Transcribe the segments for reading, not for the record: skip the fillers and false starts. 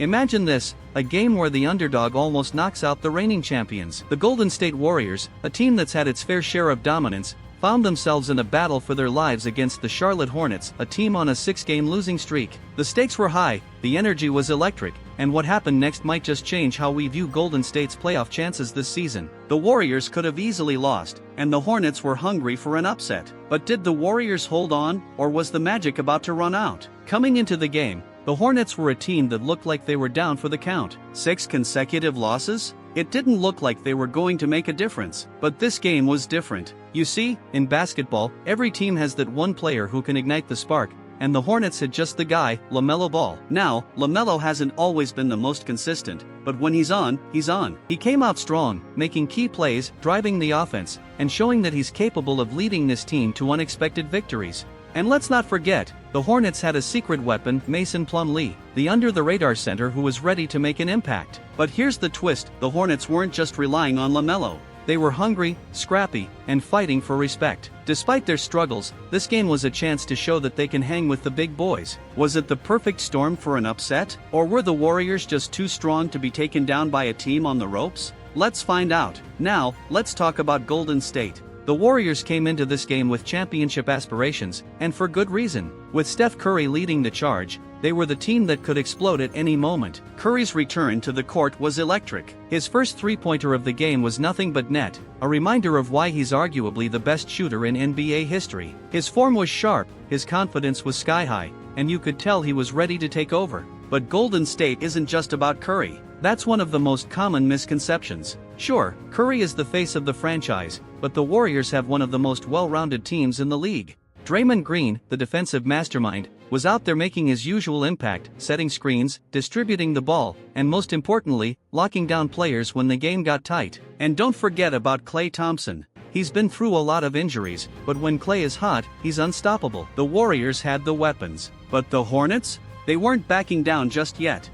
Imagine this, a game where the underdog almost knocks out the reigning champions. The Golden State Warriors, a team that's had its fair share of dominance, found themselves in a battle for their lives against the Charlotte Hornets, a team on a 6-game losing streak. The stakes were high, the energy was electric, and what happened next might just change how we view Golden State's playoff chances this season. The Warriors could have easily lost, and the Hornets were hungry for an upset. But did the Warriors hold on, or was the magic about to run out? Coming into the game, the Hornets were a team that looked like they were down for the count. 6 consecutive losses? It didn't look like they were going to make a difference. But this game was different. You see, in basketball, every team has that one player who can ignite the spark, and the Hornets had just the guy, LaMelo Ball. Now, LaMelo hasn't always been the most consistent, but when he's on, he's on. He came out strong, making key plays, driving the offense, and showing that he's capable of leading this team to unexpected victories. And let's not forget, the Hornets had a secret weapon, Mason Plumlee, the under-the-radar center who was ready to make an impact. But here's the twist, the Hornets weren't just relying on LaMelo. They were hungry, scrappy, and fighting for respect. Despite their struggles, this game was a chance to show that they can hang with the big boys. Was it the perfect storm for an upset? Or were the Warriors just too strong to be taken down by a team on the ropes? Let's find out. Now, let's talk about Golden State. The Warriors came into this game with championship aspirations, and for good reason. With Steph Curry leading the charge, they were the team that could explode at any moment. Curry's return to the court was electric. His first three-pointer of the game was nothing but net, a reminder of why he's arguably the best shooter in NBA history. His form was sharp, his confidence was sky-high, and you could tell he was ready to take over. But Golden State isn't just about Curry. That's one of the most common misconceptions. Sure, Curry is the face of the franchise, but the Warriors have one of the most well-rounded teams in the league. Draymond Green, the defensive mastermind, was out there making his usual impact, setting screens, distributing the ball, and most importantly, locking down players when the game got tight. And don't forget about Klay Thompson. He's been through a lot of injuries, but when Klay is hot, he's unstoppable. The Warriors had the weapons. But the Hornets? They weren't backing down just yet.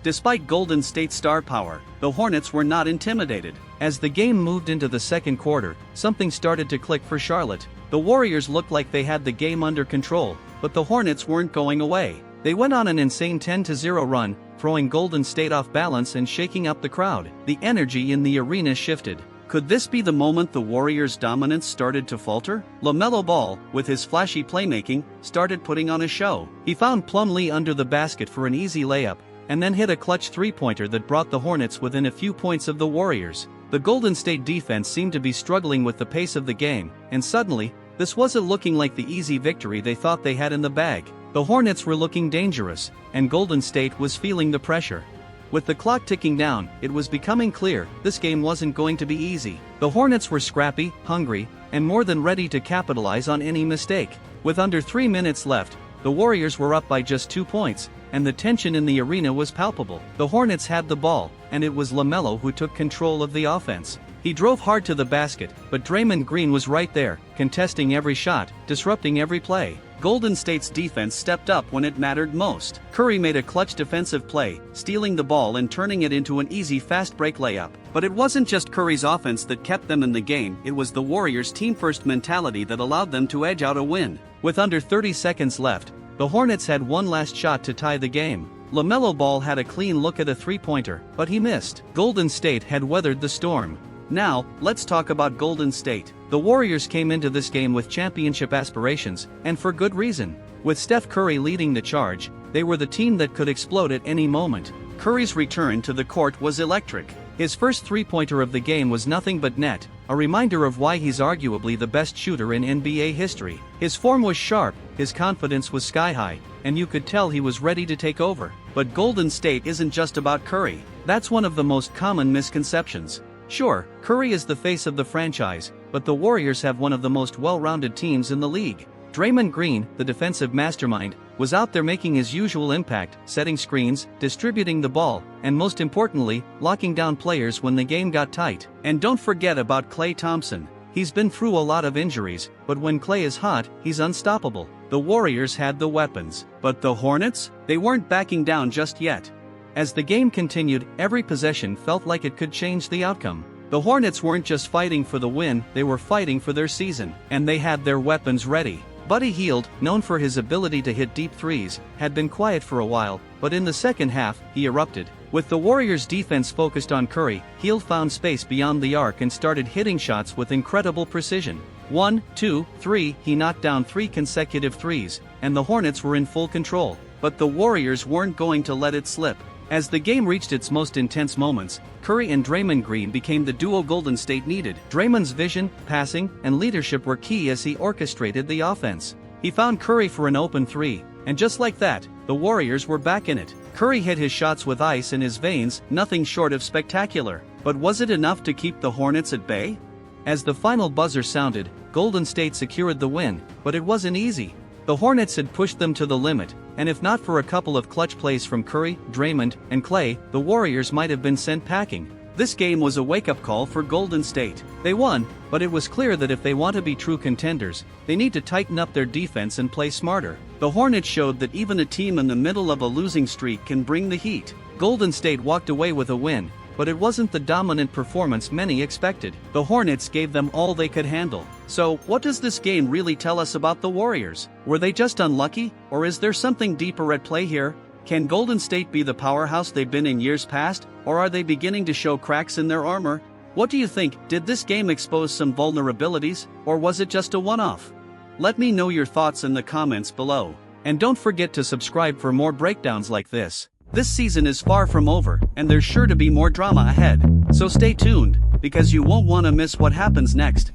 Despite Golden State's star power, the Hornets were not intimidated. As the game moved into the second quarter, something started to click for Charlotte. The Warriors looked like they had the game under control, but the Hornets weren't going away. They went on an insane 10-0 run, throwing Golden State off balance and shaking up the crowd. The energy in the arena shifted. Could this be the moment the Warriors' dominance started to falter? LaMelo Ball, with his flashy playmaking, started putting on a show. He found Plumlee under the basket for an easy layup, and then hit a clutch three-pointer that brought the Hornets within a few points of the Warriors. The Golden State defense seemed to be struggling with the pace of the game, and suddenly, this wasn't looking like the easy victory they thought they had in the bag. The Hornets were looking dangerous, and Golden State was feeling the pressure. With the clock ticking down, it was becoming clear this game wasn't going to be easy. The Hornets were scrappy, hungry, and more than ready to capitalize on any mistake. With under 3 minutes left, the Warriors were up by just 2 points, and the tension in the arena was palpable. The Hornets had the ball, and it was LaMelo who took control of the offense. He drove hard to the basket, but Draymond Green was right there, contesting every shot, disrupting every play. Golden State's defense stepped up when it mattered most. Curry made a clutch defensive play, stealing the ball and turning it into an easy fast break layup. But it wasn't just Curry's offense that kept them in the game, it was the Warriors' team-first mentality that allowed them to edge out a win. With under 30 seconds left, the Hornets had one last shot to tie the game. LaMelo Ball had a clean look at a three-pointer, but he missed. Golden State had weathered the storm. Now, let's talk about Golden State. The Warriors came into this game with championship aspirations, and for good reason. With Steph Curry leading the charge, they were the team that could explode at any moment. Curry's return to the court was electric. His first three-pointer of the game was nothing but net, a reminder of why he's arguably the best shooter in NBA history. His form was sharp, his confidence was sky-high, and you could tell he was ready to take over. But Golden State isn't just about Curry. That's one of the most common misconceptions. Sure, Curry is the face of the franchise, but the Warriors have one of the most well-rounded teams in the league. Draymond Green, the defensive mastermind, was out there making his usual impact, setting screens, distributing the ball, and most importantly, locking down players when the game got tight. And don't forget about Klay Thompson. He's been through a lot of injuries, but when Klay is hot, he's unstoppable. The Warriors had the weapons. But the Hornets? They weren't backing down just yet. As the game continued, every possession felt like it could change the outcome. The Hornets weren't just fighting for the win, they were fighting for their season, and they had their weapons ready. Buddy Hield, known for his ability to hit deep threes, had been quiet for a while, but in the second half, he erupted. With the Warriors' defense focused on Curry, Hield found space beyond the arc and started hitting shots with incredible precision. 1, 2, 3, he knocked down 3 consecutive threes, and the Hornets were in full control. But the Warriors weren't going to let it slip. As the game reached its most intense moments, Curry and Draymond Green became the duo Golden State needed. Draymond's vision, passing, and leadership were key as he orchestrated the offense. He found Curry for an open three, and just like that, the Warriors were back in it. Curry hit his shots with ice in his veins, nothing short of spectacular. But was it enough to keep the Hornets at bay? As the final buzzer sounded, Golden State secured the win, but it wasn't easy. The Hornets had pushed them to the limit, and if not for a couple of clutch plays from Curry, Draymond, and Klay, the Warriors might have been sent packing. This game was a wake-up call for Golden State. They won, but it was clear that if they want to be true contenders, they need to tighten up their defense and play smarter. The Hornets showed that even a team in the middle of a losing streak can bring the heat. Golden State walked away with a win, but it wasn't the dominant performance many expected. The Hornets gave them all they could handle. So, what does this game really tell us about the Warriors? Were they just unlucky, or is there something deeper at play here? Can Golden State be the powerhouse they've been in years past, or are they beginning to show cracks in their armor? What do you think? Did this game expose some vulnerabilities, or was it just a one-off? Let me know your thoughts in the comments below. And don't forget to subscribe for more breakdowns like this. This season is far from over, and there's sure to be more drama ahead. So stay tuned, because you won't want to miss what happens next.